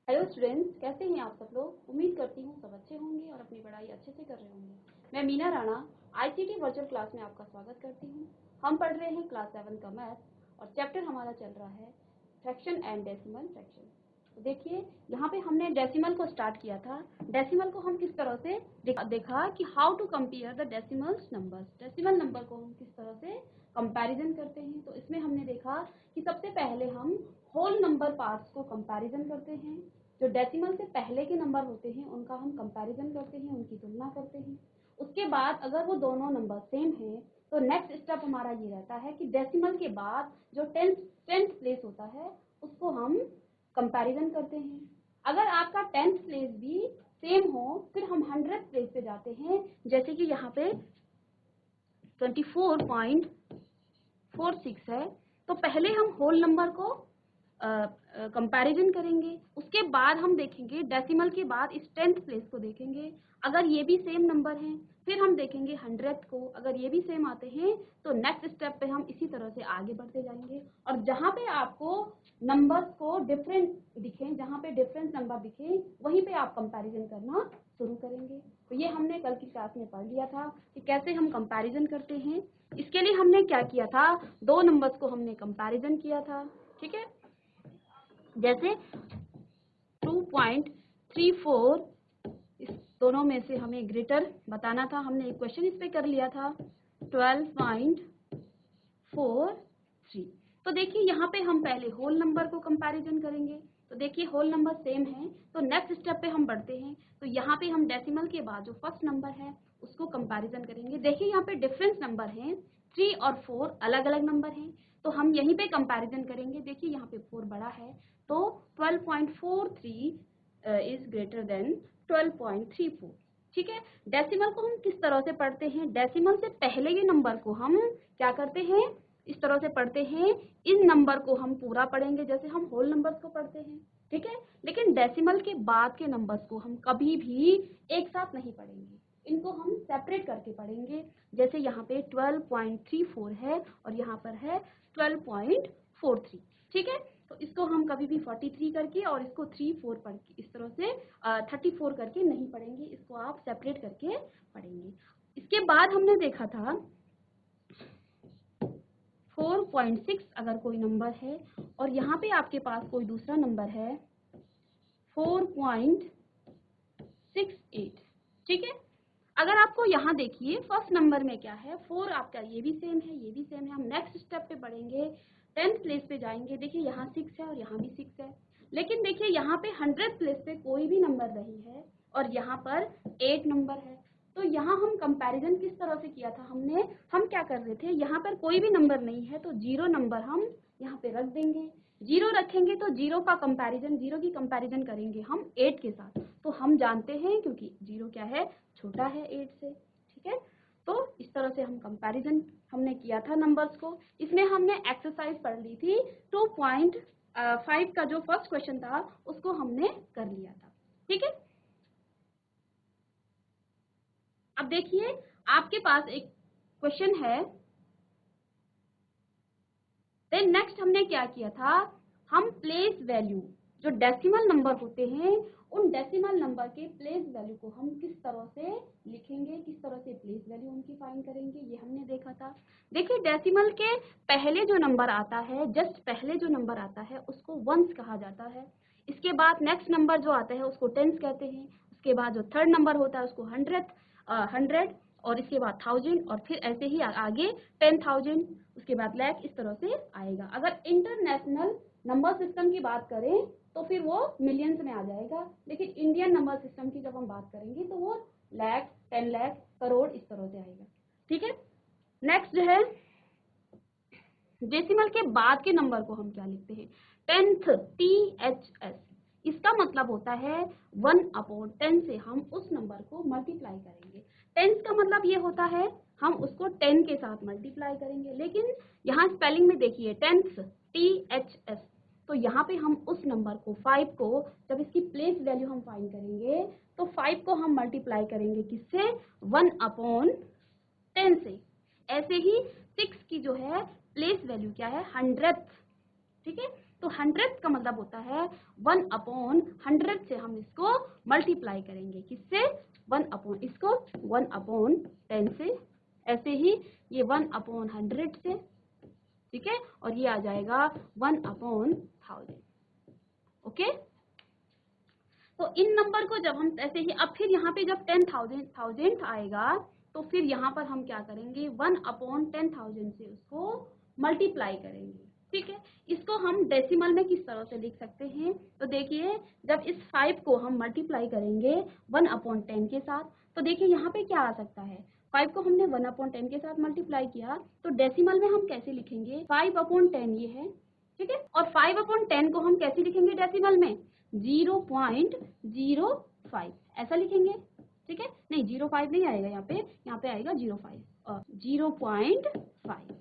Hello students, कैसे हैं आप सब लोग। उम्मीद करती हूँ सब अच्छे होंगे और अपनी पढ़ाई अच्छे से कर रहे होंगे। मैं Meena Rana ICT virtual class में आपका स्वागत करती हूँ। हम पढ़ रहे हैं क्लास 7 का मैथ्स और चैप्टर हमारा चल रहा है फ्रैक्शन एंड डेसिमल फ्रैक्शन। तो देखिए यहाँ पे हमने डेसिमल को स्टार्ट किया था। डेसिमल को हम किस तरह से देखा कि how to compare the decimals numbers. Decimal number को हम किस तरह से कंपैरिजन करते हैं। तो इसमें हमने देखा कि सबसे पहले हम होल नंबर पार्ट्स को कंपैरिजन करते हैं। जो डेसिमल से पहले के नंबर होते हैं उनका हम कंपैरिजन करते हैं, उनकी तुलना करते हैं। उसके बाद अगर वो दोनों नंबर सेम हैं तो नेक्स्ट स्टेप हमारा ये रहता है कि डेसिमल के बाद जो टेंथ प्लेस होता है उसको हम कंपैरिजन करते हैं। अगर आपका 10th प्लेस भी सेम हो फिर हम 100th प्लेस पे जाते हैं। जैसे कि यहाँ पे 24.46 है, तो पहले हम होल नंबर को कंपैरिजन करेंगे। उसके बाद हम देखेंगे डेसिमल के बाद इस 10th प्लेस को देखेंगे। अगर ये भी सेम नंबर हैं फिर हम देखेंगे 100th को। अगर ये भी सेम आते हैं तो नेक्स्ट स्टेप पे हम इसी तरह से आगे बढ़ते जाएंगे। और जहाँ पे आपको नंबर्स को डिफरेंट दिखें, जहाँ पे डिफरेंट नंबर दिखे वहीं पे आप कंपैरिजन करना शुरू करेंगे। तो ये हमने कल की क्लास में पढ़ लिया था कि कैसे हम कंपैरिजन करते हैं। इसके लिए हमने क्या किया था, दो नंबर्स को हमने कंपैरिजन किया था। ठीक है, जैसे 2.34 इस दोनों में से हमें ग्रेटर बताना था। हमने एक क्वेश्चन इस पे कर लिया था 12.43। तो देखिए यहाँ पे हम पहले होल नंबर को कंपैरिजन करेंगे। तो देखिए होल नंबर सेम है तो नेक्स्ट स्टेप पे हम बढ़ते हैं। तो यहाँ पे हम डेसिमल के बाद जो फर्स्ट नंबर है उसको कंपैरिजन करेंगे। देखिए यहाँ पे डिफरेंस नंबर हैं, 3 और 4 अलग अलग नंबर हैं, तो हम यहीं पे कंपैरिजन करेंगे। देखिए यहाँ पे 4 बड़ा है तो 12.43 इज ग्रेटर देन 12.34। ठीक है, डेसिमल को हम किस तरह से पढ़ते हैं, डेसिमल से पहले ये नंबर को हम क्या करते हैं, इस तरह से पढ़ते हैं। इन नंबर को हम पूरा पढ़ेंगे जैसे हम होल नंबर्स को पढ़ते हैं। ठीक है, लेकिन डेसिमल के बाद के नंबर्स को हम कभी भी एक साथ नहीं पढ़ेंगे, इनको हम सेपरेट करके पढ़ेंगे। जैसे यहाँ पे 12.34 है और यहाँ पर है 12.43। ठीक है, तो इसको हम कभी भी 43 करके और इसको 34 पढ़ के इस तरह से 34 करके नहीं पढ़ेंगे, इसको आप सेपरेट करके पढ़ेंगे। इसके बाद हमने देखा था 4.6 अगर कोई नंबर है और यहाँ पे आपके पास कोई दूसरा नंबर है 4.68। ठीक है, अगर आपको यहाँ देखिए फर्स्ट नंबर में क्या है, 4 आपका ये भी सेम है, ये भी सेम है। हम नेक्स्ट स्टेप पे बढ़ेंगे, 10th प्लेस पे जाएंगे। देखिए यहाँ 6 है और यहाँ भी 6 है, लेकिन देखिए यहाँ पे 100th प्लेस पे कोई भी नंबर नहीं है और यहाँ पर 8 नंबर है। तो यहाँ हम कंपैरिजन किस तरह से किया था, हम क्या कर रहे थे, यहाँ पर कोई भी नंबर नहीं है तो 0 नंबर हम यहाँ पे रख देंगे। 0 रखेंगे तो 0 का कंपैरिजन, 0 की कंपैरिजन करेंगे हम 8 के साथ। तो हम जानते हैं क्योंकि 0 क्या है, छोटा है 8 से। ठीक है, तो इस तरह से हम कंपैरिजन हमने किया था नंबर्स को। इसमें हमने एक्सरसाइज पढ़ ली थी 2.5 का जो फर्स्ट क्वेश्चन था उसको हमने कर लिया था। ठीक है, अब देखिए आपके पास एक क्वेश्चन है। देन नेक्स्ट हमने क्या किया था, हम प्लेस वैल्यू, जो डेसिमल नंबर होते हैं उन डेसिमल नंबर के प्लेस वैल्यू को हम किस तरह से लिखेंगे, किस तरह से प्लेस वैल्यू उनकी फाइंड करेंगे, ये हमने देखा था। देखिए डेसिमल के पहले जो नंबर आता है, जस्ट पहले जो नंबर आता है उसको वंस कहा जाता है। इसके बाद नेक्स्ट नंबर जो आता है उसको टेंस कहते हैं। उसके बाद जो थर्ड नंबर होता है उसको हंड्रेड और इसके बाद 1000 और फिर ऐसे ही आगे 10,000, उसके बाद लाख, इस तरह से आएगा। अगर इंटरनेशनल नंबर सिस्टम की बात करें तो फिर वो मिलियंस में आ जाएगा, लेकिन इंडियन नंबर सिस्टम की जब हम बात करेंगे तो वो लाख, 10 लाख, करोड़ इस तरह से आएगा। ठीक है, नेक्स्ट जो है डेसिमल के बाद के नंबर को हम क्या लिखते हैं, 10th, THS। इसका मतलब होता है 1/10 से हम उस नंबर को मल्टीप्लाई करेंगे। 10th का मतलब ये होता है हम उसको 10 के साथ मल्टीप्लाई करेंगे, लेकिन यहाँ स्पेलिंग में देखिए 10th, THS। तो यहाँ पे हम उस नंबर को 5 को जब इसकी प्लेस वैल्यू हम फाइंड करेंगे तो 5 को हम मल्टीप्लाई करेंगे किससे, 1/10 से। ऐसे ही 6 की जो है प्लेस वैल्यू क्या है, 100th। ठीक है, तो 100th का मतलब होता है 1/100 से हम इसको मल्टीप्लाई करेंगे। किससे? 1/, इसको 1/10 से, ऐसे ही ये 1/100 से, ठीक है, और ये आ जाएगा 1/1000। ओके, तो इन नंबर को जब हम ऐसे ही, अब फिर यहाँ पे जब 10,000 आएगा तो फिर यहाँ पर हम क्या करेंगे, 1/10,000 से उसको मल्टीप्लाई करेंगे। ठीक है, इसको हम डेसिमल में किस तरह से लिख सकते हैं, तो देखिए जब इस 5 को हम मल्टीप्लाई करेंगे 1/10 के साथ, तो देखिए यहाँ पे क्या आ सकता है, 5 को हमने 1/10 के साथ मल्टीप्लाई किया, तो डेसिमल में हम कैसे लिखेंगे, 5/10 ये है, ठीक है, और 5/10 को हम कैसे लिखेंगे डेसिमल में, 0.05 ऐसा लिखेंगे। ठीक है, नहीं 05 नहीं आएगा, यहाँ पे आएगा 05 और 0.5।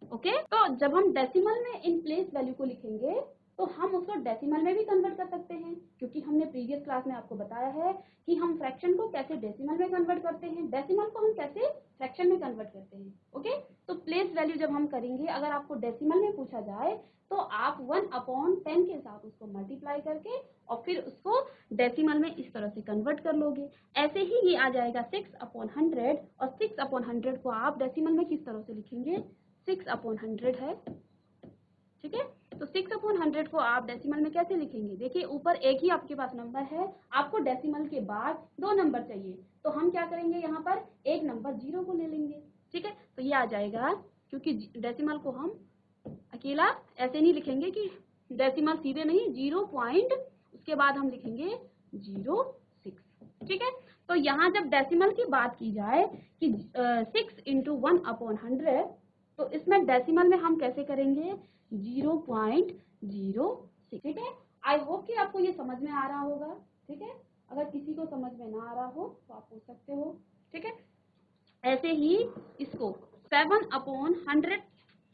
ओके, तो जब हम डेसिमल में इन प्लेस वैल्यू को लिखेंगे तो हम उसको डेसिमल में भी कन्वर्ट कर सकते हैं, क्योंकि हमने प्रीवियस क्लास में आपको बताया है कि हम फ्रैक्शन को कैसे डेसिमल में कन्वर्ट करते हैं, डेसिमल को हम कैसे फ्रैक्शन में कन्वर्ट करते हैं। ओके, तो प्लेस वैल्यू जब हम करेंगे, अगर आपको डेसिमल में पूछा जाए तो आप 1/10 के साथ उसको मल्टीप्लाई करके और फिर उसको डेसिमल में इस तरह से कन्वर्ट कर लोगे। ऐसे ही ये आ जाएगा 6/100, और 6/100 को आप डेसिमल में किस तरह से लिखेंगे, 6/100 है। ठीक है, तो 6/100 को आप डेसिमल में कैसे लिखेंगे, देखिए ऊपर एक ही आपके पास नंबर है, आपको डेसिमल के बाद 2 नंबर चाहिए, तो हम क्या करेंगे, यहाँ पर एक नंबर 0 को ले लेंगे। ठीक है, तो ये आ जाएगा, क्योंकि डेसिमल को हम अकेला ऐसे नहीं लिखेंगे कि डेसिमल सीधे नहीं, 0 पॉइंट उसके बाद हम लिखेंगे 06। ठीक है, तो यहाँ जब डेसिमल की बात की जाए कि 6 × 1/100, तो इसमें डेसिमल में हम कैसे करेंगे, 0.06। ठीक है, आई होप कि आपको ये समझ में आ रहा होगा। ठीक है, अगर किसी को समझ में ना आ रहा हो तो आप पूछ सकते हो। ठीक है, ऐसे ही इसको 7/100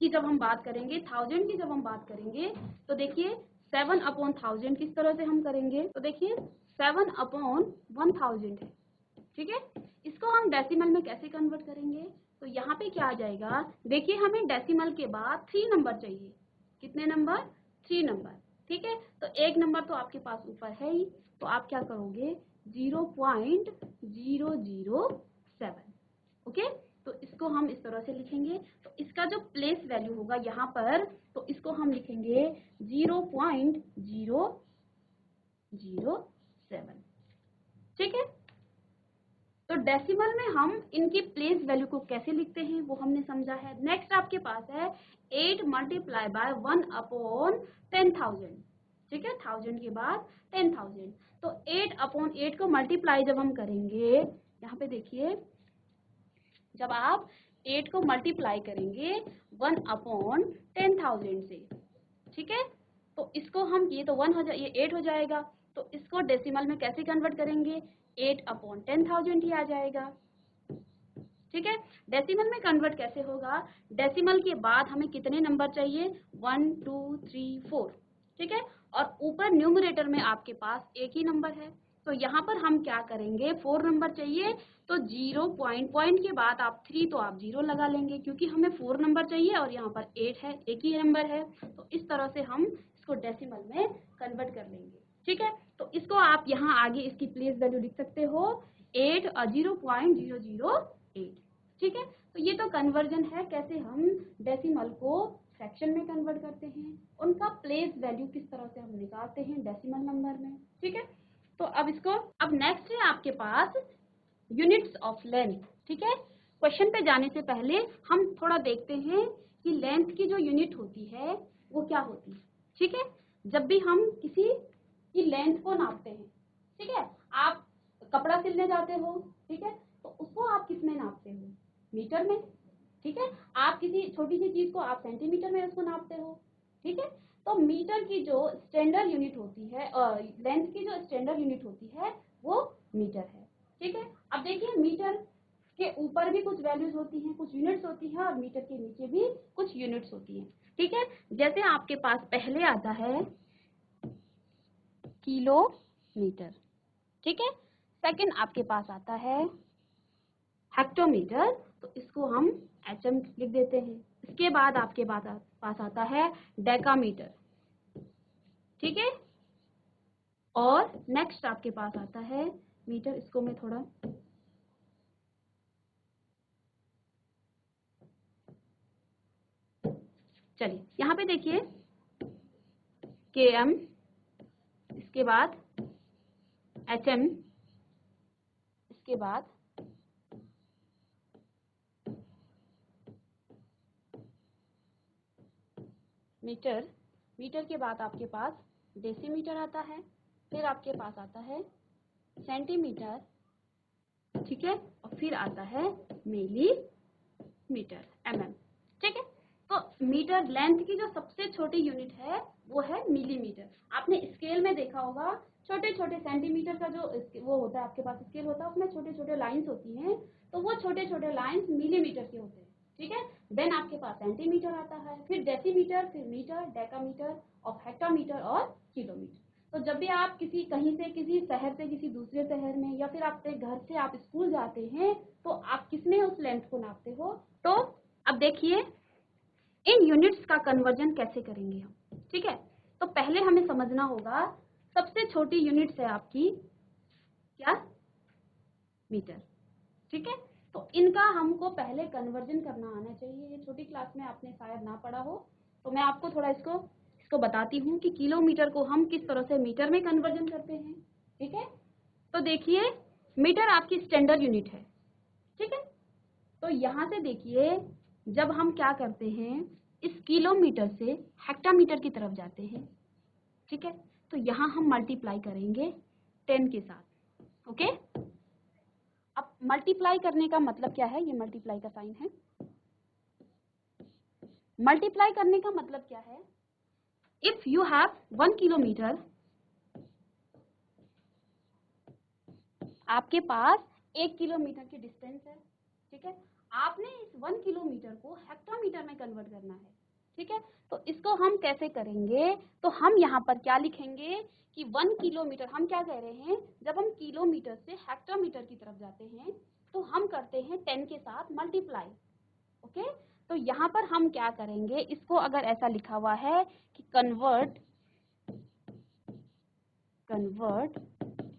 की जब हम बात करेंगे, 1000 की जब हम बात करेंगे, तो देखिए 7/1000 किस तरह से हम करेंगे, तो देखिए 7/1000 है। ठीक है, इसको हम डेसिमल में कैसे कन्वर्ट करेंगे, तो यहाँ पे क्या आ जाएगा, देखिए हमें डेसिमल के बाद 3 नंबर चाहिए, कितने नंबर, 3 नंबर। ठीक है, तो एक नंबर तो आपके पास ऊपर है ही, तो आप क्या करोगे, 0.007। ओके, तो इसको हम इस तरह से लिखेंगे, तो इसका जो प्लेस वैल्यू होगा यहाँ पर, तो इसको हम लिखेंगे 0.007। ठीक है, तो डेसिमल में हम इनकी प्लेस वैल्यू को कैसे लिखते हैं वो हमने समझा है। नेक्स्ट आपके पास है 8 × 1/10,000। ठीक है, 1000 के बाद 10,000, तो 8/8 को मल्टीप्लाई जब हम करेंगे, यहाँ पे देखिए जब आप 8 को मल्टीप्लाई करेंगे 1/10,000 से, ठीक है, तो इसको हम, ये तो 1 हो जाए, ये 8 हो जाएगा, तो इसको डेसिमल में कैसे कन्वर्ट करेंगे, 8/10,000 ही आ जाएगा। ठीक है, डेसिमल में कन्वर्ट कैसे होगा, डेसिमल के बाद हमें कितने नंबर चाहिए, 1 2 3 4। ठीक है, और ऊपर न्यूमरेटर में आपके पास एक ही नंबर है, तो यहाँ पर हम क्या करेंगे, 4 नंबर चाहिए, तो 0 पॉइंट के बाद आप 3, तो आप 0 लगा लेंगे, क्योंकि हमें 4 नंबर चाहिए और यहाँ पर 8 है, एक ही नंबर है, तो इस तरह से हम इसको डेसिमल में कन्वर्ट कर लेंगे। ठीक है, तो इसको आप यहाँ आगे इसकी प्लेस वैल्यू लिख सकते हो 0.008। ठीक है, तो ये तो कन्वर्जन है, कैसे हम डेसिमल को फ्रैक्शन में कन्वर्ट करते हैं, उनका प्लेस वैल्यू किस तरह से हम निकालते हैं डेसिमल नंबर में। ठीक है, तो अब नेक्स्ट है आपके पास यूनिट्स ऑफ लेंथ। ठीक है, क्वेश्चन पे जाने से पहले हम थोड़ा देखते हैं कि लेंथ की जो यूनिट होती है वो क्या होती है। ठीक है, जब भी हम किसी की लेंथ को नापते हैं, ठीक है, आप कपड़ा सिलने जाते हो, ठीक है, तो उसको आप किस में नापते हो, मीटर में। ठीक है, आप किसी छोटी सी चीज को आप सेंटीमीटर में उसको नापते हो। ठीक है, तो मीटर की जो स्टैंडर्ड यूनिट होती है, लेंथ की जो स्टैंडर्ड यूनिट होती है वो मीटर है। ठीक है, अब देखिए मीटर के ऊपर भी कुछ वैल्यूज होती हैं, कुछ यूनिट्स होती है, और मीटर के नीचे भी कुछ यूनिट्स होती हैं। ठीक है, जैसे आपके पास पहले आता है किलोमीटर, ठीक है, सेकंड आपके पास आता है हेक्टोमीटर, तो इसको हम HM लिख देते हैं। इसके बाद आपके पास आता है डेकामीटर, ठीक है। और नेक्स्ट आपके पास आता है मीटर। इसको मैं थोड़ा चलिए यहाँ पे देखिए km, इसके बाद hm, इसके बाद मीटर, मीटर के बाद आपके पास डेसीमीटर आता है, फिर आपके पास आता है सेंटीमीटर, ठीक है, और फिर आता है मिलीमीटर, mm, ठीक है। तो मीटर लेंथ की जो सबसे छोटी यूनिट है वो है मिलीमीटर। आपने स्केल में देखा होगा छोटे छोटे सेंटीमीटर का जो वो होता है आपके पास स्केल होता है, उसमें छोटे छोटे लाइंस होती हैं, तो वो छोटे छोटे लाइंस मिलीमीटर के होते हैं, ठीक है। देन आपके पास सेंटीमीटर आता है, फिर डेसीमीटर, फिर मीटर, डेकामीटर और हेक्टामीटर और किलोमीटर। तो जब भी आप किसी कहीं से किसी शहर से किसी दूसरे शहर में या फिर आपके घर से आप स्कूल जाते हैं तो आप किसमें उस लेंथ को नापते हो। तो अब देखिए इन यूनिट्स का कन्वर्जन कैसे करेंगे हम, ठीक है। तो पहले हमें समझना होगा सबसे छोटी यूनिट्स है आपकी क्या, मीटर, ठीक है। तो इनका हमको पहले कन्वर्जन करना आना चाहिए। ये छोटी क्लास में आपने शायद ना पढ़ा हो, तो मैं आपको थोड़ा इसको बताती हूँ कि किलोमीटर को हम किस तरह से मीटर में कन्वर्जन करते हैं, ठीक है। तो देखिए मीटर आपकी स्टैंडर्ड यूनिट है, ठीक है। तो यहाँ से देखिए जब हम क्या करते हैं इस किलोमीटर से हेक्टामीटर की तरफ जाते हैं, ठीक है, तो यहाँ हम मल्टीप्लाई करेंगे 10 के साथ, ओके। अब मल्टीप्लाई करने का मतलब क्या है, ये मल्टीप्लाई का साइन है। मल्टीप्लाई करने का मतलब क्या है, इफ यू हैव 1 किलोमीटर, आपके पास 1 किलोमीटर की डिस्टेंस है, ठीक है। आपने इस 1 किलोमीटर को हेक्टामीटर में कन्वर्ट करना है, ठीक है। तो इसको हम कैसे करेंगे, तो हम यहाँ पर क्या लिखेंगे कि 1 किलोमीटर, हम क्या कह रहे हैं जब हम किलोमीटर से हेक्टामीटर की तरफ जाते हैं तो हम करते हैं 10 के साथ मल्टीप्लाई, ओके। तो यहाँ पर हम क्या करेंगे, इसको अगर ऐसा लिखा हुआ है कि कन्वर्ट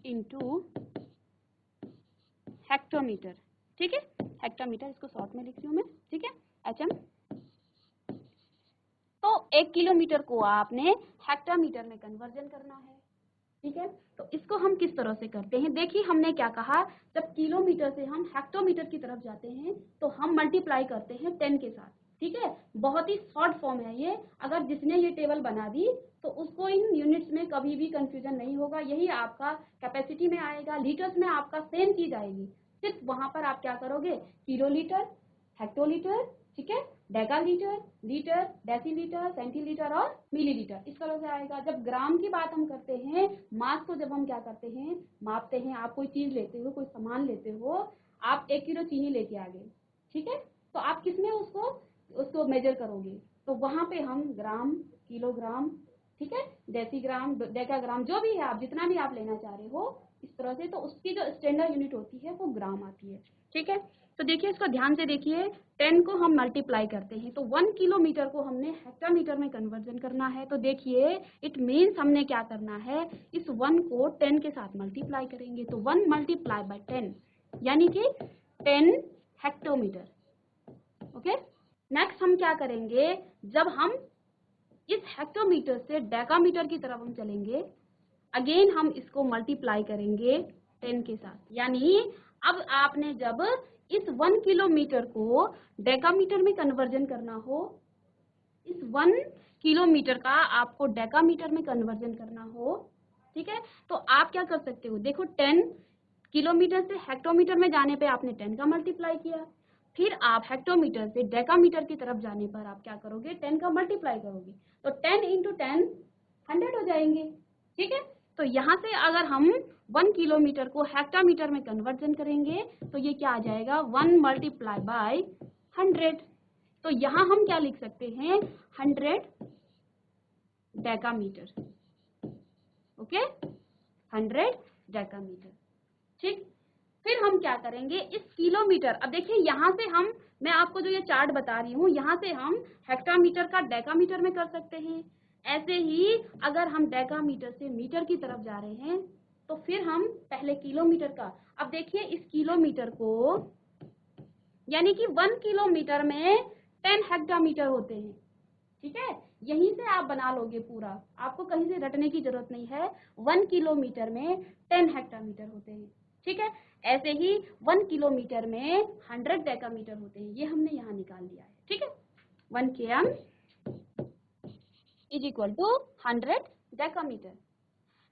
इनटू हेक्टोमीटर, ठीक है। हेक्टोमीटर इसको शॉर्ट में लिख रही हूँ मैं, ठीक है, HM। तो 1 किलोमीटर को आपने हेक्टामीटर में कन्वर्जन करना है, ठीक है। तो इसको हम किस तरह से करते हैं, देखिए हमने क्या कहा, जब किलोमीटर से हम हेक्टोमीटर की तरफ जाते हैं तो हम मल्टीप्लाई करते हैं 10 के साथ, ठीक है। बहुत ही शॉर्ट फॉर्म है ये, अगर जिसने ये टेबल बना दी तो उसको इन यूनिट्स में कभी भी कंफ्यूजन नहीं होगा। यही आपका कैपेसिटी में आएगा, लीटर्स में आपका सेम चीज आएगी, सिर्फ वहां पर आप क्या करोगे किलोलीटर, हेक्टोलीटर, ठीक है, डेकालीटर, लीटर, डेसीलीटर, सेंटीलीटर और मिलीलीटर, इस तरह से आएगा। जब ग्राम की बात हम करते हैं, मास को जब हम क्या करते हैं मापते हैं, आप कोई चीज लेते हो, कोई सामान लेते हो, आप 1 किलो चीनी लेके आ गए, ठीक है, तो आप किसमें उसको मेजर करोगे, तो वहां पे हम ग्राम, किलोग्राम, ठीक है, डेसीग्राम, डेकाग्राम, जो भी है आप जितना भी आप लेना चाह रहे हो इस तरह से, तो उसकी जो स्टैंडर्ड यूनिट होती है वो ग्राम आती है, ठीक है। तो देखिए इसको ध्यान से देखिए, 10 को हम मल्टीप्लाई करते हैं तो 1 किलोमीटर को हमने हेक्टामीटर में कन्वर्जन करना है। तो देखिए इट मीन्स हमने क्या करना है, इस 1 को 10 के साथ मल्टीप्लाई करेंगे, तो 1 मल्टीप्लाई बाय 10 यानी कि 10 हेक्टोमीटर, ओके। नेक्स्ट हम क्या करेंगे, जब हम इस हेक्टोमीटर से डेकामीटर की तरफ हम चलेंगे, अगेन हम इसको मल्टीप्लाई करेंगे 10 के साथ, यानी अब आपने जब इस 1 किलोमीटर को डेकामीटर में कन्वर्जन करना हो, इस 1 किलोमीटर का आपको डेकामीटर में कन्वर्जन करना हो, ठीक है, तो आप क्या कर सकते हो, देखो 10 किलोमीटर से हेक्टोमीटर में जाने पे आपने 10 का मल्टीप्लाई किया, फिर आप हेक्टोमीटर से डेकामीटर की तरफ जाने पर आप क्या करोगे 10 का मल्टीप्लाई करोगे, तो 10 इंटू 10 100 हो जाएंगे, ठीक है। तो यहाँ से अगर हम 1 किलोमीटर को हेक्टामीटर में कन्वर्जन करेंगे तो ये क्या आ जाएगा 1 मल्टीप्लाई बाय 100, तो यहाँ हम क्या लिख सकते हैं 100 डेकामीटर, ओके, 100 डेकामीटर, ठीक। फिर हम क्या करेंगे इस किलोमीटर, अब देखिए यहाँ से मैं आपको जो ये चार्ट बता रही हूँ, यहाँ से हम हेक्टामीटर का डेकामीटर में कर सकते हैं, ऐसे ही अगर हम डेकामीटर से मीटर की तरफ जा रहे हैं तो फिर हम पहले किलोमीटर का, अब देखिए इस किलोमीटर को, यानी कि 1 किलोमीटर में 10 हेक्टोमीटर होते हैं, ठीक है। यहीं से आप बना लोगे पूरा, आपको कहीं से रटने की जरूरत नहीं है। 1 किलोमीटर में 10 हेक्टोमीटर होते हैं, ठीक है। ऐसे ही 1 किलोमीटर में 100 डेकामीटर होते हैं, ये हमने यहाँ निकाल दिया है, ठीक है। 1 km is equal to 100 decametre.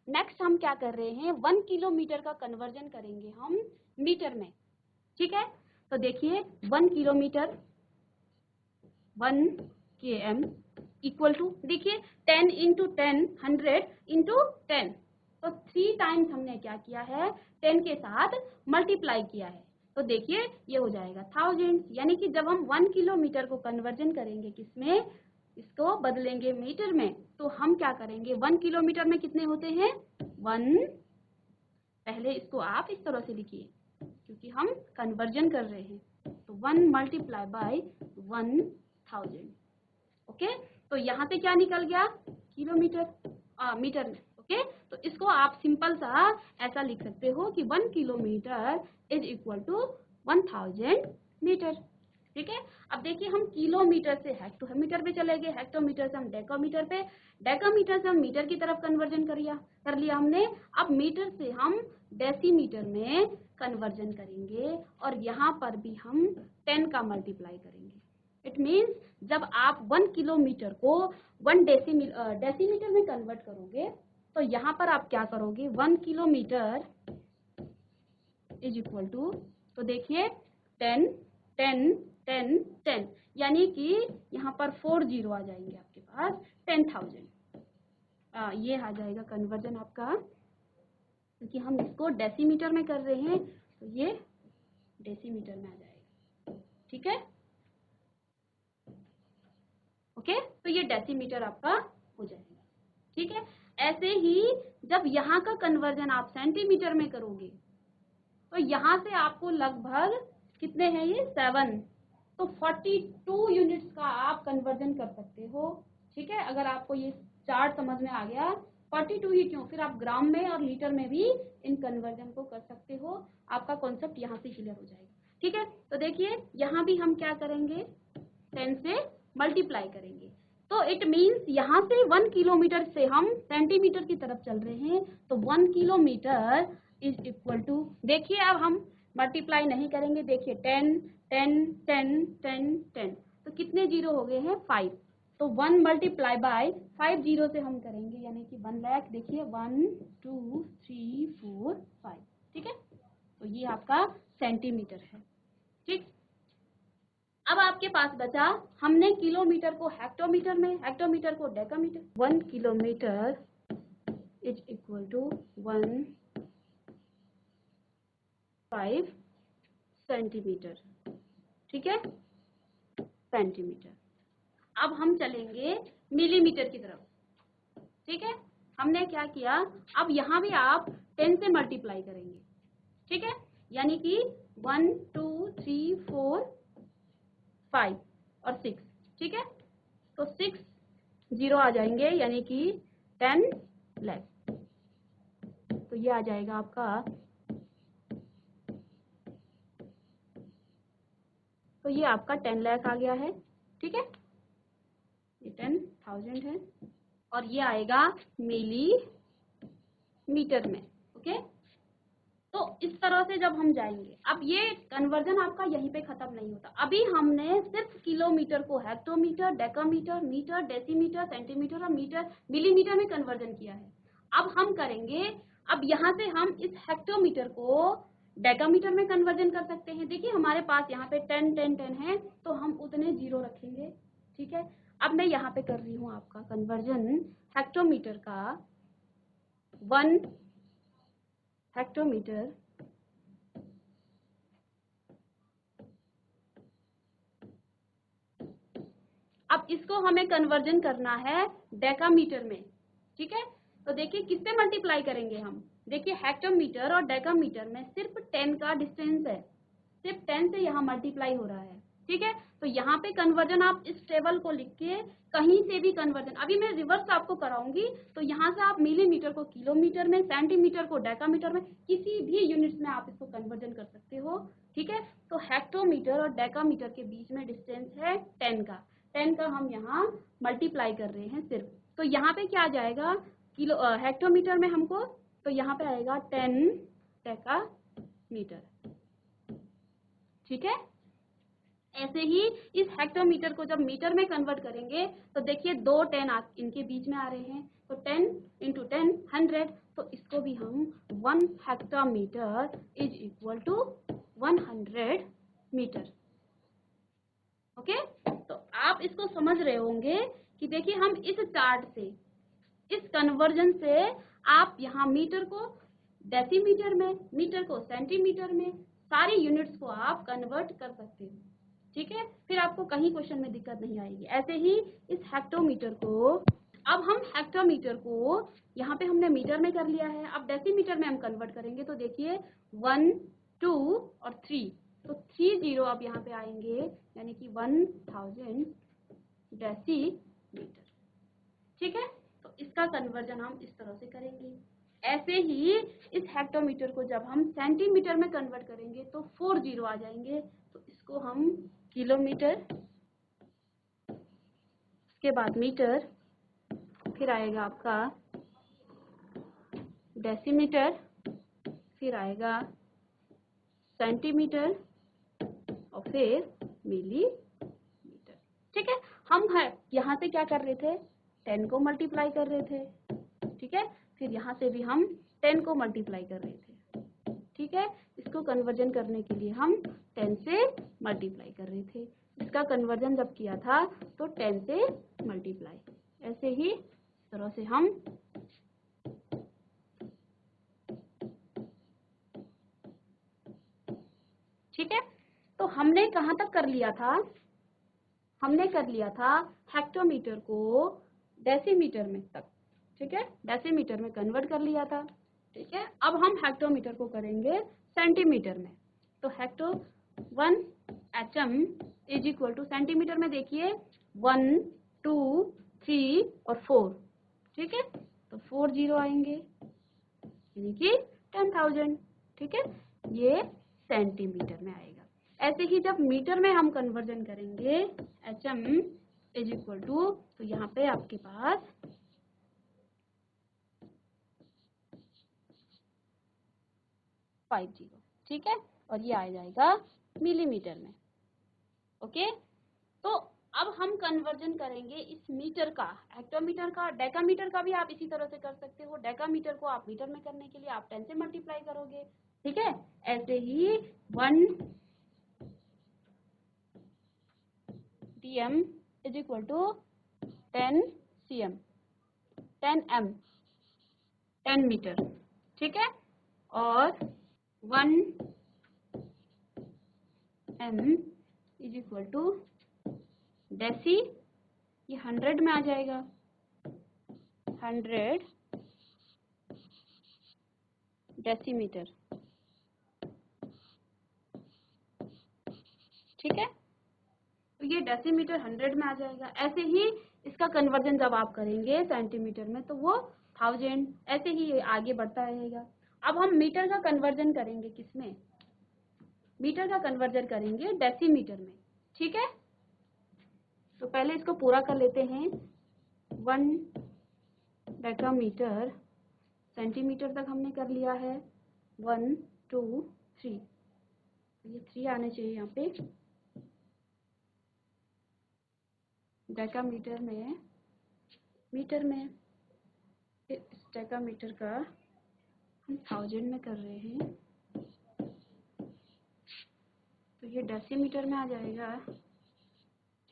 Next हम क्या कर रहे हैं, 1 किलोमीटर का कन्वर्जन करेंगे हम मीटर में, ठीक है। तो देखिए 1 किलोमीटर 1 km इक्वल टू, देखिए 10 इंटू 10 100 इंटू 10, तो 3 टाइम्स हमने क्या किया है, 10 के साथ मल्टीप्लाई किया है। तो देखिए ये हो जाएगा 1000, यानी कि जब हम 1 किलोमीटर को कन्वर्जन करेंगे किसमें, इसको बदलेंगे मीटर में, तो हम क्या करेंगे, 1 किलोमीटर में कितने होते हैं 1, पहले इसको आप इस तरह से लिखिए क्योंकि हम कन्वर्जन कर रहे हैं, तो 1 मल्टीप्लाई बाय 1000, ओके। तो यहाँ पे क्या निकल गया, किलोमीटर मीटर में, ओके। तो इसको आप सिंपल सा ऐसा लिख सकते हो कि 1 kilometre is equal to 1000 metre, ठीक है। अब देखिए हम किलोमीटर से हेक्टोमीटर पे चले गए, हेक्टोमीटर से हम डेकामीटर पे, डेकामीटर से हम मीटर की तरफ कन्वर्जन कर लिया हमने। अब मीटर से हम डेसीमीटर में कन्वर्जन करेंगे और यहाँ पर भी हम 10 का मल्टीप्लाई करेंगे। इट मीन्स जब आप 1 किलोमीटर को 1 डेसीमीटर में कन्वर्ट करोगे तो यहाँ पर आप क्या करोगे, 1 किलोमीटर इज इक्वल टू, तो देखिए 10 10 10 10, यानी कि यहाँ पर 4 जीरो आ जाएंगे आपके पास, 10,000। ये आ जाएगा कन्वर्जन आपका, क्योंकि हम इसको डेसीमीटर में कर रहे हैं तो ये डेसीमीटर में आ जाएगा, ठीक है, ओके। तो ये डेसीमीटर आपका हो जाएगा, ठीक है। ऐसे ही जब यहाँ का कन्वर्जन आप सेंटीमीटर में करोगे तो यहाँ से आपको लगभग कितने हैं ये 7, तो 42 यूनिट्स का आप कन्वर्जन कर सकते हो, ठीक है। अगर आपको ये चार्ट समझ में आ गया, 42 ही क्यों, फिर आप ग्राम में और लीटर में भी इन कन्वर्जन को कर सकते हो, आपका कॉन्सेप्ट यहाँ से क्लियर हो जाएगा, ठीक है। तो देखिए यहाँ भी हम क्या करेंगे, 10 से मल्टीप्लाई करेंगे, तो इट मीन्स यहाँ से 1 किलोमीटर से हम सेंटीमीटर की तरफ चल रहे हैं, तो 1 किलोमीटर इज इक्वल टू, देखिए अब हम मल्टीप्लाई नहीं करेंगे, देखिए 10 10 10 10 10, तो कितने जीरो हो गए हैं 5, तो 1 मल्टीप्लाई बाय 5 जीरो से हम करेंगे, यानी कि 1 लाख, देखिए 1 2 3 4 5, ठीक है। तो ये आपका सेंटीमीटर है, ठीक। अब आपके पास बचा, हमने किलोमीटर को हेक्टोमीटर में, हेक्टोमीटर को decametre, 1 kilometre is equal to 1.5 centimetre, ठीक है, सेंटीमीटर। अब हम चलेंगे मिलीमीटर की तरफ, ठीक है। हमने क्या किया, अब यहाँ भी आप 10 से मल्टीप्लाई करेंगे, ठीक है, यानी कि 1 2 3 4 5 और 6, ठीक है, तो 6 जीरो आ जाएंगे, यानी कि 10 लाख, तो ये आ जाएगा आपका, तो ये आपका 10 लाख आ गया है, ठीक है, ये 10,000 है और ये आएगा मिलीमीटर में, ओके। तो इस तरह से जब हम जाएंगे, अब ये कन्वर्जन आपका यहीं पे खत्म नहीं होता, अभी हमने सिर्फ किलोमीटर को hectometre, decametre, metre, decimetre, centimetre और मीटर, मिलीमीटर में कन्वर्जन किया है। अब हम करेंगे, अब यहाँ से हम इस हेक्टोमीटर को डेकामीटर में कन्वर्जन कर सकते हैं। देखिए हमारे पास यहाँ पे 10 10 10 है, तो हम उतने जीरो रखेंगे, ठीक है। अब मैं यहाँ पे कर रही हूँ आपका कन्वर्जन हेक्टोमीटर का, 1 हेक्टोमीटर अब इसको हमें कन्वर्जन करना है डेकामीटर में, ठीक है। तो देखिए किससे मल्टीप्लाई करेंगे हम, देखिए हेक्टोमीटर और डेकामीटर में सिर्फ 10 का डिस्टेंस है, सिर्फ 10 से यहाँ मल्टीप्लाई हो रहा है, ठीक है। तो यहाँ पे कन्वर्जन आप इस टेबल को लिख के कहीं से भी कन्वर्जन, अभी मैं रिवर्स आपको कराऊंगी, तो यहाँ से आप मिलीमीटर को किलोमीटर में, सेंटीमीटर को डेकामीटर में, किसी भी यूनिट्स में आप इसको कन्वर्जन कर सकते हो। ठीक है। तो हेक्टोमीटर और डेकामीटर के बीच में डिस्टेंस है 10 का। 10 का हम यहाँ मल्टीप्लाई कर रहे हैं सिर्फ। तो यहाँ पे क्या आ जाएगा, किलो हेक्टोमीटर में हमको, तो यहाँ पे आएगा 10 डेकामीटर। ठीक है। ऐसे ही इस हेक्टोमीटर को जब मीटर में कन्वर्ट करेंगे तो देखिए 2 10 इनके बीच में आ रहे हैं, तो 10 इंटू 10 100, तो इसको भी हम 1 hectometre is equal to 100 metre. Okay. तो आप इसको समझ रहे होंगे कि देखिए हम इस चार्ट से, इस कन्वर्जन से आप यहाँ मीटर को डेसीमीटर में, मीटर को सेंटीमीटर में, सारी यूनिट्स को आप कन्वर्ट कर सकते हो। ठीक है। फिर आपको कहीं क्वेश्चन में दिक्कत नहीं आएगी। ऐसे ही इस हेक्टोमीटर को, अब हम हेक्टोमीटर को यहाँ पे हमने मीटर में कर लिया है, अब डेसीमीटर में हम कन्वर्ट करेंगे। तो देखिए 1 2 और 3, तो 3 0 अब यहाँ पे आएंगे, यानी कि 1000 डेसीमीटर। ठीक है। तो इसका कन्वर्जन हम इस तरह से करेंगे। ऐसे ही इस हेक्टोमीटर को जब हम सेंटीमीटर में कन्वर्ट करेंगे तो 4 0 आ जाएंगे, तो इसको हम किलोमीटर, उसके बाद मीटर, फिर आएगा आपका डेसीमीटर, फिर आएगा सेंटीमीटर और फिर मिलीमीटर। ठीक है। हम यहाँ से क्या कर रहे थे, 10 को मल्टीप्लाई कर रहे थे। ठीक है। फिर यहाँ से भी हम 10 को मल्टीप्लाई कर रहे थे। ठीक है। इसको कन्वर्जन करने के लिए हम 10 से मल्टीप्लाई कर रहे थे। इसका कन्वर्जन जब किया था तो 10 से मल्टीप्लाई, ऐसे ही इस तरह से हम ठीक है। तो हमने कहाँ तक कर लिया था, हमने कर लिया था हेक्टोमीटर को डेसीमीटर में तक। ठीक है। डेसीमीटर में कन्वर्ट कर लिया था। ठीक है। अब हम हेक्टोमीटर को करेंगे सेंटीमीटर में। तो hecto 1 atom is equal to, centimetre में देखिए 1 2 3 और 4। ठीक है। तो 4 0 आएंगे, यानी कि 10,000। ठीक है। ये सेंटीमीटर में आएगा। ऐसे ही जब मीटर में हम कन्वर्जन करेंगे एचएम इज इक्वल टू, तो यहाँ पे आपके पास 50। ठीक है। और ये आ जाएगा मिलीमीटर में। ओके। तो अब हम कन्वर्जन करेंगे इस मीटर का, हेक्टोमीटर का, डेकामीटर का भी आप इसी तरह से कर सकते हो। डेकामीटर को आप मीटर में करने के लिए आप 10 से मल्टीप्लाई करोगे। ठीक है। ऐसे ही 1 dm is equal to 10 cm, 10 m, 10 metre. ठीक है। और 1 m is equal to deci, ये 100 में आ जाएगा, 100 डेसीमीटर। ठीक है। तो ये डेसीमीटर 100 में आ जाएगा। ऐसे ही इसका कन्वर्जन जब आप करेंगे सेंटीमीटर में तो वो 1000, ऐसे ही ये आगे बढ़ता रहेगा। अब हम मीटर का कन्वर्जन करेंगे किसमें, मीटर का कन्वर्जन करेंगे डेसीमीटर में। ठीक है। तो पहले इसको पूरा कर लेते हैं। 1 डेकामीटर, सेंटीमीटर तक हमने कर लिया है। 1 2 3, ये 3 आने चाहिए यहाँ पे। डेकामीटर में, मीटर में, इस डेकामीटर का हम 1000 में कर रहे हैं, तो ये डेसीमीटर में आ जाएगा।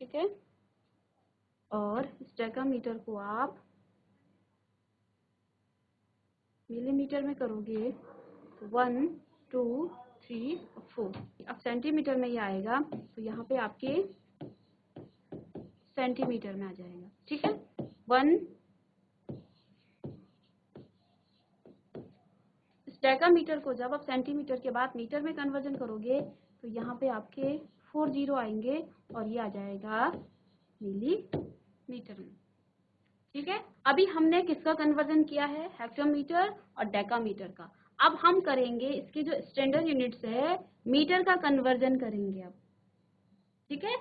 ठीक है। और इस डेकामीटर को आप मिलीमीटर में करोगे, 1 2 3 और 4। अब सेंटीमीटर में ये आएगा, तो यहाँ पे आपके सेंटीमीटर में आ जाएगा। ठीक है। 1, इस डेकामीटर को जब आप सेंटीमीटर के बाद मीटर में कन्वर्जन करोगे तो यहाँ पे आपके 4 जीरो आएंगे और ये आ जाएगा मिलीमीटर में। ठीक है, अभी हमने किसका कन्वर्जन किया है, हेक्टोमीटर और डेकामीटर का। अब हम करेंगे इसके जो स्टैंडर्ड यूनिट्स है मीटर का कन्वर्जन करेंगे अब। ठीक है,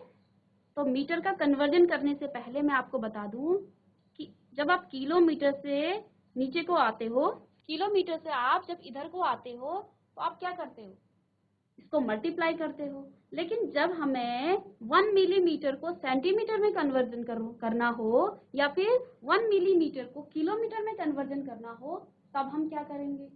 तो मीटर का कन्वर्जन करने से पहले मैं आपको बता दूं कि जब आप किलोमीटर से नीचे को आते हो, किलोमीटर से आप जब इधर को आते हो तो आप क्या करते हो, इसको मल्टीप्लाई करते हो। लेकिन जब हमें 1 मिलीमीटर को सेंटीमीटर में कन्वर्जन करना हो या फिर 1 मिलीमीटर को किलोमीटर में कन्वर्जन करना हो तब हम क्या करेंगे।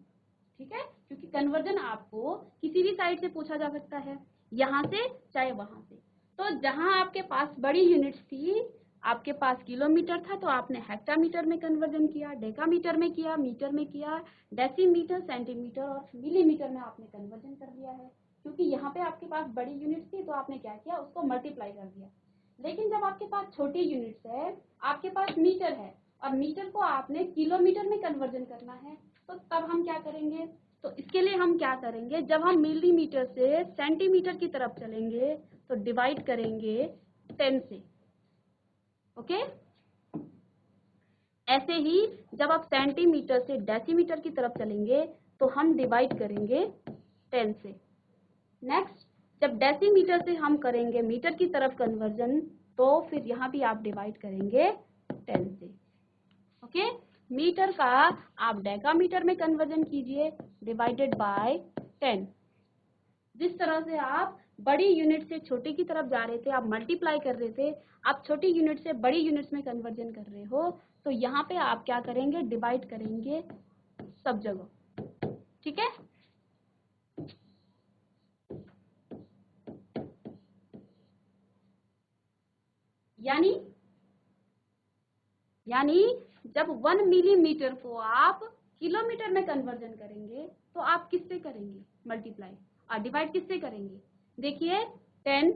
ठीक है, क्योंकि कन्वर्जन आपको किसी भी साइड से पूछा जा सकता है, यहाँ से चाहे वहां से। तो जहां आपके पास बड़ी यूनिट्स थी, आपके पास किलोमीटर था तो आपने हेक्टामीटर में कन्वर्जन किया, डेकामीटर में किया, मीटर में किया, डेसीमीटर, सेंटीमीटर और मिलीमीटर में आपने कन्वर्जन कर दिया है। क्योंकि यहाँ पे आपके पास बड़ी यूनिट्स थी तो आपने क्या किया, उसको मल्टीप्लाई कर दिया। लेकिन जब आपके पास छोटी यूनिट्स है, आपके पास मीटर है और मीटर को आपने किलोमीटर में कन्वर्जन करना है, तो तब हम क्या करेंगे, तो इसके लिए हम क्या करेंगे, जब हम मिलीमीटर से सेंटीमीटर की तरफ चलेंगे तो डिवाइड करेंगे 10 से। ओके, ऐसे ही जब आप सेंटीमीटर से डेसीमीटर की तरफ चलेंगे तो हम डिवाइड करेंगे 10 से। नेक्स्ट, जब डेसीमीटर से हम करेंगे मीटर की तरफ कन्वर्जन तो फिर यहाँ भी आप डिवाइड करेंगे 10 से। ओके, मीटर का आप डेकामीटर में कन्वर्जन कीजिए, डिवाइडेड बाय 10। जिस तरह से आप बड़ी यूनिट से छोटी की तरफ जा रहे थे, आप मल्टीप्लाई कर रहे थे, आप छोटी यूनिट से बड़ी यूनिट्स में कन्वर्जन कर रहे हो, तो यहाँ पे आप क्या करेंगे, डिवाइड करेंगे सब जगह। ठीक है, यानी जब 1 मिलीमीटर को आप किलोमीटर में कन्वर्जन करेंगे तो आप किससे करेंगे, मल्टीप्लाई, और डिवाइड किससे करेंगे। देखिए 10,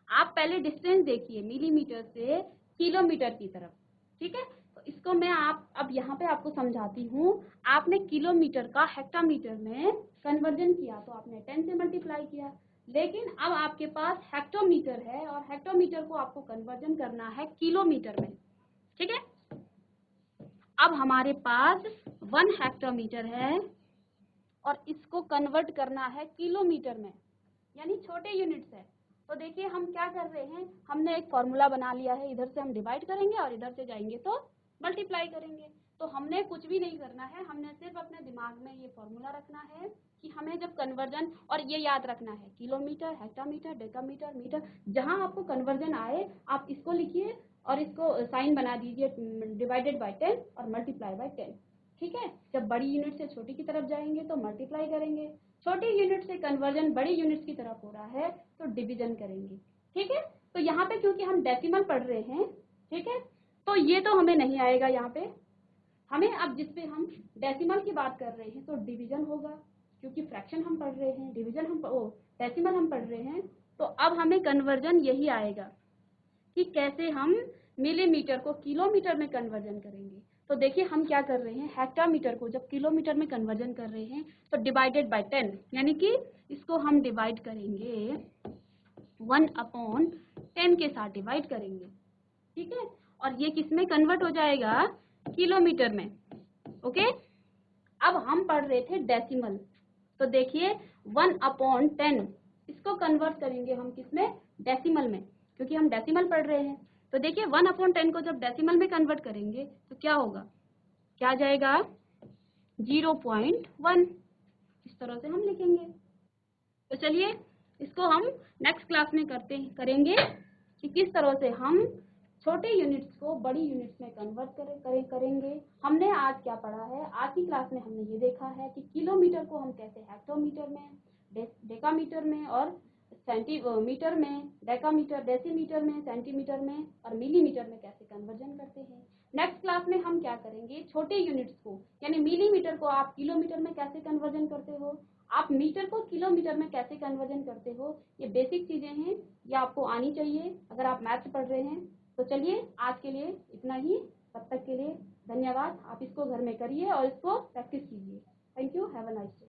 आप पहले डिस्टेंस देखिए मिलीमीटर से किलोमीटर की तरफ। ठीक है, तो इसको मैं अब यहाँ पे आपको समझाती हूँ। आपने किलोमीटर का हेक्टामीटर में कन्वर्जन किया तो आपने 10 से मल्टीप्लाई किया, लेकिन अब आपके पास हेक्टोमीटर है और हेक्टोमीटर को आपको कन्वर्जन करना है किलोमीटर में। ठीक है, अब हमारे पास 1 हेक्टोमीटर है और इसको कन्वर्ट करना है किलोमीटर में, यानी छोटे यूनिट्स है। तो देखिए हम क्या कर रहे हैं, हमने एक फॉर्मूला बना लिया है, इधर से हम डिवाइड करेंगे और इधर से जाएंगे तो मल्टीप्लाई करेंगे। तो हमने कुछ भी नहीं करना है, हमने सिर्फ अपने दिमाग में ये फॉर्मूला रखना है कि हमें जब कन्वर्जन, और ये याद रखना है किलोमीटर, हेक्टामीटर, डेकामीटर, मीटर, जहां आपको कन्वर्जन आए आप इसको लिखिए और इसको साइन बना दीजिए डिवाइडेड बाय 10 और मल्टीप्लाई बाय 10। ठीक है, जब बड़ी यूनिट से छोटी की तरफ जाएंगे तो मल्टीप्लाई करेंगे, छोटी यूनिट से कन्वर्जन बड़ी यूनिट्स की तरफ हो रहा है तो डिवीजन करेंगे। ठीक है, तो यहाँ पे क्योंकि हम डेसिमल पढ़ रहे हैं, ठीक है, तो ये तो हमें नहीं आएगा यहाँ पे, हमें अब जिस पे हम डेसिमल की बात कर रहे हैं तो डिवीजन होगा, क्योंकि फ्रैक्शन हम पढ़ रहे हैं, डिवीजन हम डेसिमल हम पढ़ रहे हैं। तो अब हमें कन्वर्जन यही आएगा कि कैसे हम मिलीमीटर को किलोमीटर में कन्वर्जन करेंगे। तो देखिए हम क्या कर रहे हैं, हेक्टामीटर को जब किलोमीटर में कन्वर्जन कर रहे हैं तो डिवाइडेड बाय 10, यानी कि इसको हम डिवाइड करेंगे 1/10 के साथ डिवाइड करेंगे। ठीक है, और ये किस में कन्वर्ट हो जाएगा, किलोमीटर में। ओके, अब हम पढ़ रहे थे डेसिमल, तो देखिए 1/10 इसको कन्वर्ट करेंगे हम किस में, डेसिमल में, क्योंकि हम डेसिमल पढ़ रहे हैं। तो देखिए 1/10 को जब डेसिमल में कन्वर्ट करेंगे तो क्या होगा, क्या आ जाएगा 0.1, इस तरह से हम लिखेंगे। तो चलिए इसको हम नेक्स्ट क्लास में करेंगे कि किस तरह से हम छोटे यूनिट्स को बड़ी यूनिट्स में कन्वर्ट करेंगे। हमने आज क्या पढ़ा है, आज की क्लास में हमने ये देखा है कि किलोमीटर को हम कैसे हेक्टोमीटर में, डेकामीटर में और सेंटीमीटर में, डेकामीटर, डेसीमीटर में, सेंटीमीटर में और मिलीमीटर में कैसे कन्वर्जन करते हैं। नेक्स्ट क्लास में हम क्या करेंगे, छोटे यूनिट्स को यानी मिलीमीटर को आप किलोमीटर में कैसे कन्वर्जन करते हो, आप मीटर को किलोमीटर में कैसे कन्वर्जन करते हो, ये बेसिक चीजें हैं, ये आपको आनी चाहिए अगर आप मैथ्स पढ़ रहे हैं। तो चलिए आज के लिए इतना ही, तब तक के लिए धन्यवाद। आप इसको घर में करिए और इसको प्रैक्टिस कीजिए। Thank you, have a nice day.